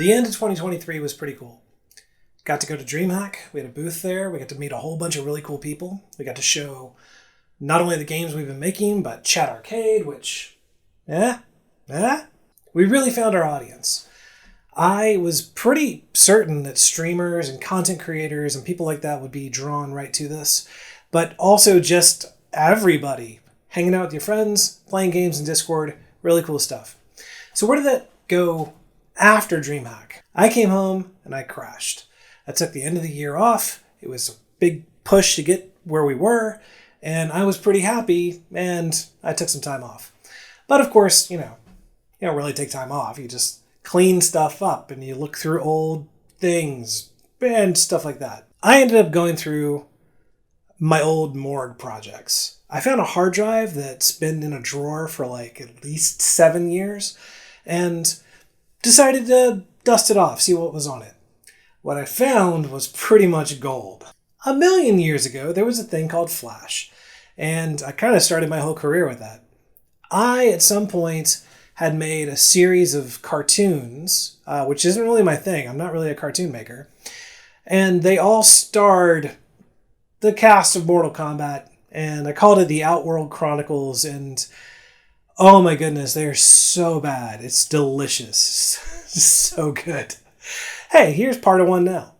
The end of 2023 was pretty cool. Got to go to DreamHack. We had a booth there. We got to meet a whole bunch of really cool people. We got to show not only the games we've been making, but Chat Arcade, which, we really found our audience. I was pretty certain that streamers and content creators and people like that would be drawn right to this, but also just everybody hanging out with your friends, playing games in Discord, really cool stuff. So where did that go after DreamHack? I came home and I crashed. I took the end of the year off. It was a big push to get where we were, and I was pretty happy, and I took some time off. But of course, you don't really take time off. You just clean stuff up, and you look through old things and stuff like that. I ended up going through my old morgue projects. I found a hard drive that's been in a drawer for like at least 7 years, and decided to dust it off, see what was on it. What I found was pretty much gold. A million years ago, there was a thing called Flash, and I kind of started my whole career with that. I, at some point, had made a series of cartoons, which isn't really my thing. I'm not really a cartoon maker. And they all starred the cast of Mortal Kombat, and I called it the Outworld Chronicles, and oh my goodness, they're so bad. It's delicious. So good. Hey, here's part of one now.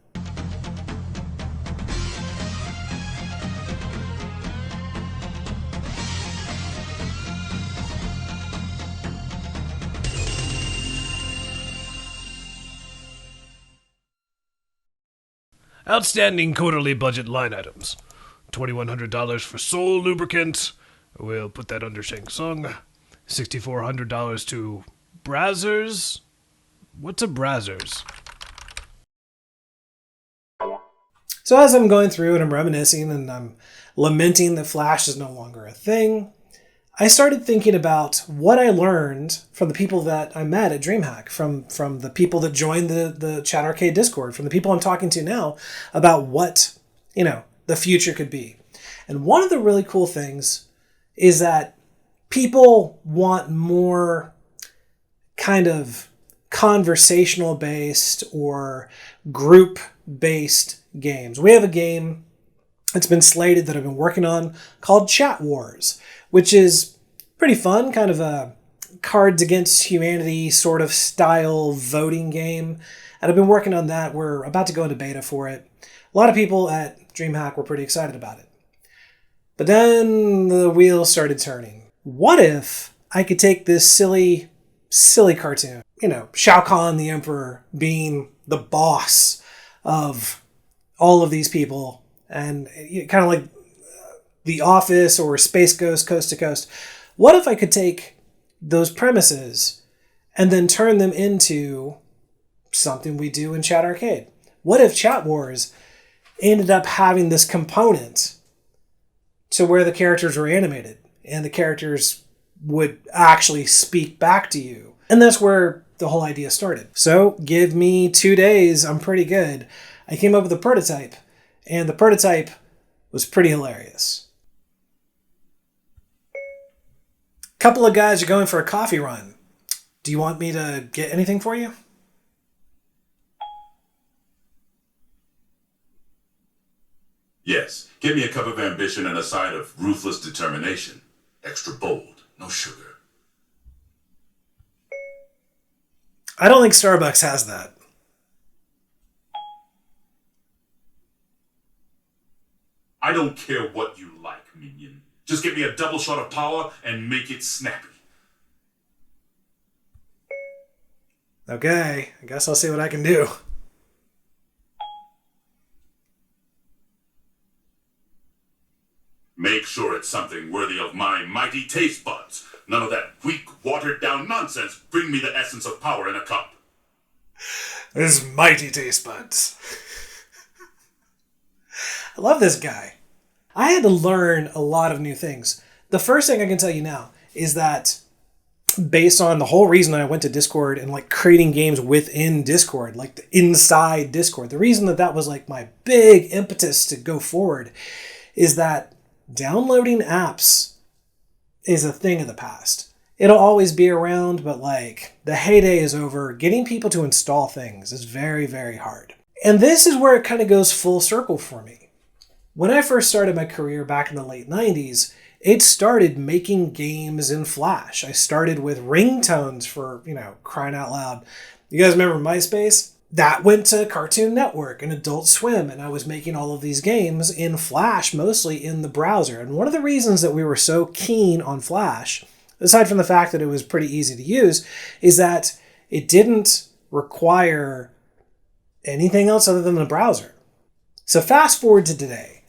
Outstanding quarterly budget line items. $2,100 for Soul Lubricant. We'll put that under Shang Tsung. $6,400 to Brazzers. What's a Brazzers? So as I'm going through and I'm reminiscing and I'm lamenting that Flash is no longer a thing, I started thinking about what I learned from the people that I met at DreamHack, from the people that joined the Chat Arcade Discord, from the people I'm talking to now about what, the future could be. And one of the really cool things is that people want more kind of conversational based or group based games. We have a game that's been slated that I've been working on called Chat Wars, which is pretty fun, kind of a Cards Against Humanity sort of style voting game. And I've been working on that. We're about to go into beta for it. A lot of people at DreamHack were pretty excited about it. But then the wheels started turning. What if I could take this silly cartoon, Shao Kahn the Emperor being the boss of all of these people, and kind of like The Office or Space Ghost Coast to Coast. What if I could take those premises and then turn them into something we do in Chat Arcade? What if Chat Wars ended up having this component to where the characters were animated and the characters would actually speak back to you? And that's where the whole idea started. So give me 2 days, I'm pretty good. I came up with a prototype, and the prototype was pretty hilarious. Couple of guys are going for a coffee run. Do you want me to get anything for you? Yes, give me a cup of ambition and a side of ruthless determination. Extra bold, no sugar. I don't think Starbucks has that. I don't care what you like, minion. Just give me a double shot of power and make it snappy. Okay, I guess I'll see what I can do. Make sure it's something worthy of my mighty taste buds. None of that weak, watered-down nonsense. Bring me the essence of power in a cup. His mighty taste buds. I love this guy. I had to learn a lot of new things. The first thing I can tell you now is that based on the whole reason I went to Discord and like creating games within Discord, like the inside Discord, the reason that was like my big impetus to go forward is that downloading apps is a thing of the past. It'll always be around, but like the heyday is over. Getting people to install things is very, very hard. And this is where it kind of goes full circle for me. When I first started my career back in the late 90s, it started making games in Flash. I started with ringtones for, crying out loud. You guys remember MySpace? That went to Cartoon Network and Adult Swim, and I was making all of these games in Flash, mostly in the browser. And one of the reasons that we were so keen on Flash, aside from the fact that it was pretty easy to use, is that it didn't require anything else other than the browser. So fast forward to today.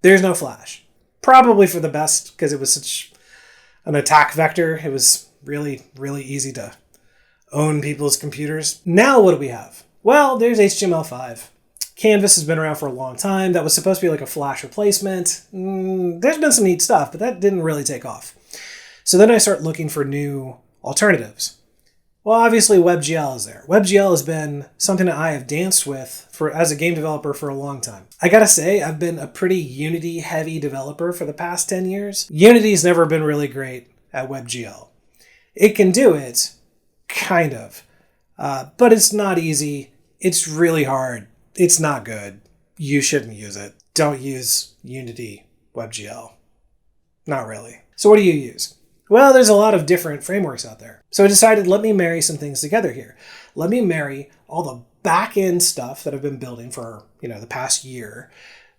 There's no Flash. Probably for the best, because it was such an attack vector. It was really, really easy to own people's computers. Now what do we have? Well, there's HTML5. Canvas has been around for a long time. That was supposed to be like a Flash replacement. There's been some neat stuff, but that didn't really take off. So then I start looking for new alternatives. Well, obviously WebGL is there. WebGL has been something that I have danced with as a game developer for a long time. I gotta say, I've been a pretty Unity-heavy developer for the past 10 years. Unity's never been really great at WebGL. It can do it, kind of, but it's not easy. It's really hard. It's not good. You shouldn't use it. Don't use Unity WebGL. Not really. So what do you use? Well, there's a lot of different frameworks out there. So I decided, let me marry some things together here. Let me marry all the back-end stuff that I've been building for, the past year,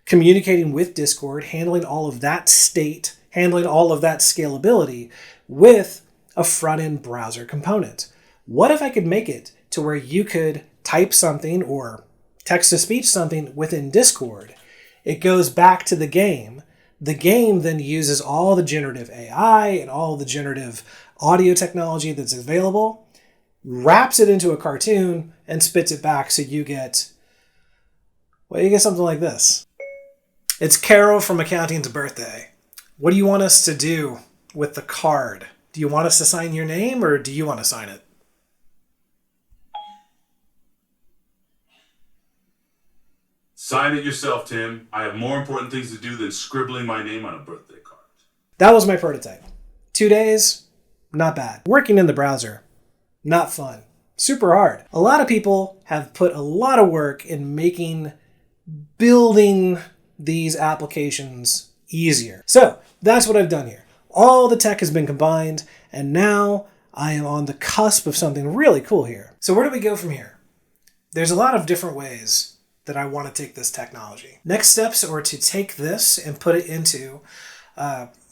communicating with Discord, handling all of that state, handling all of that scalability with a front-end browser component. What if I could make it to where you could type something or text-to-speech something within Discord? It goes back to the game. The game then uses all the generative AI and all the generative audio technology that's available, wraps it into a cartoon, and spits it back so you get something like this. It's Carol from Accounting to Birthday. What do you want us to do with the card? Do you want us to sign your name, or do you want to sign it? Sign it yourself, Tim. I have more important things to do than scribbling my name on a birthday card. That was my prototype. 2 days, not bad. Working in the browser, not fun. Super hard. A lot of people have put a lot of work in building these applications easier. So that's what I've done here. All the tech has been combined, and now I am on the cusp of something really cool here. So where do we go from here? There's a lot of different ways that I want to take this technology. Next steps are to take this and put it into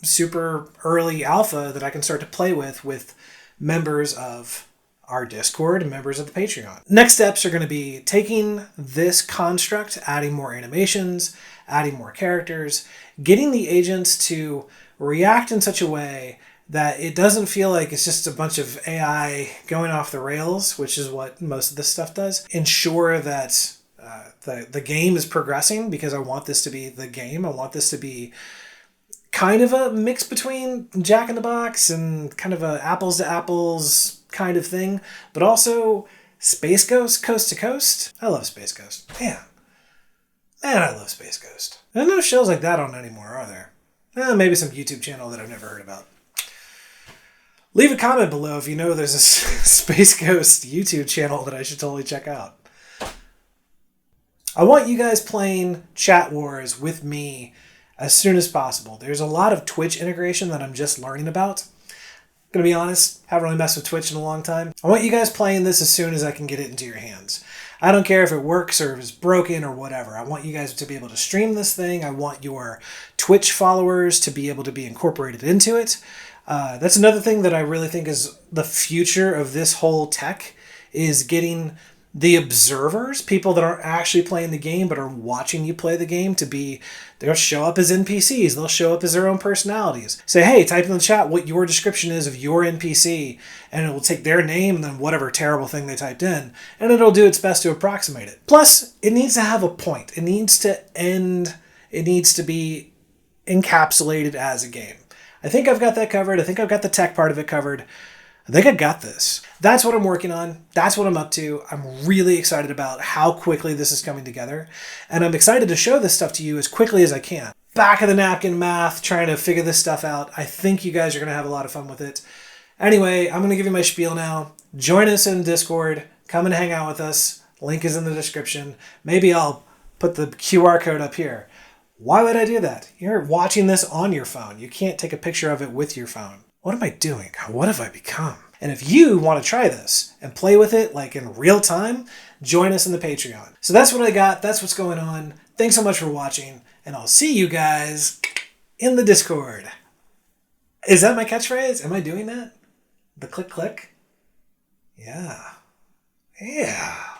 super early alpha that I can start to play with members of our Discord and members of the Patreon. Next steps are going to be taking this construct, adding more animations, adding more characters, getting the agents to react in such a way that it doesn't feel like it's just a bunch of AI going off the rails, which is what most of this stuff does. Ensure that the game is progressing, because I want this to be the game. I want this to be kind of a mix between Jack in the Box and kind of a apples to apples kind of thing, but also Space Ghost Coast to Coast. I love Space Ghost. Man, I love Space Ghost. There's no shows like that on anymore, are there? Maybe some YouTube channel that I've never heard about. Leave a comment below if you know there's a Space Ghost YouTube channel that I should totally check out. I want you guys playing Chat Wars with me as soon as possible. There's a lot of Twitch integration that I'm just learning about. I'm gonna be honest, haven't really messed with Twitch in a long time. I want you guys playing this as soon as I can get it into your hands. I don't care if it works or if it's broken or whatever. I want you guys to be able to stream this thing. I want your Twitch followers to be able to be incorporated into it. That's another thing that I really think is the future of this whole tech, is getting the observers, people that aren't actually playing the game but are watching you play the game, they'll show up as NPCs. They'll show up as their own personalities. Say, hey, type in the chat what your description is of your NPC, and it will take their name and then whatever terrible thing they typed in, and it'll do its best to approximate it. Plus, it needs to have a point. It needs to end. It needs to be encapsulated as a game. I think I've got that covered. I think I've got the tech part of it covered. I think I got this. That's what I'm working on. That's what I'm up to. I'm really excited about how quickly this is coming together. And I'm excited to show this stuff to you as quickly as I can. Back of the napkin math, trying to figure this stuff out. I think you guys are going to have a lot of fun with it. Anyway, I'm going to give you my spiel now. Join us in Discord. Come and hang out with us. Link is in the description. Maybe I'll put the QR code up here. Why would I do that? You're watching this on your phone. You can't take a picture of it with your phone. What am I doing? What have I become? And if you want to try this and play with it like in real time, join us in the Patreon. So that's what I got. That's what's going on. Thanks so much for watching, and I'll see you guys in the Discord. Is that my catchphrase? Am I doing that? The click click? Yeah. Yeah.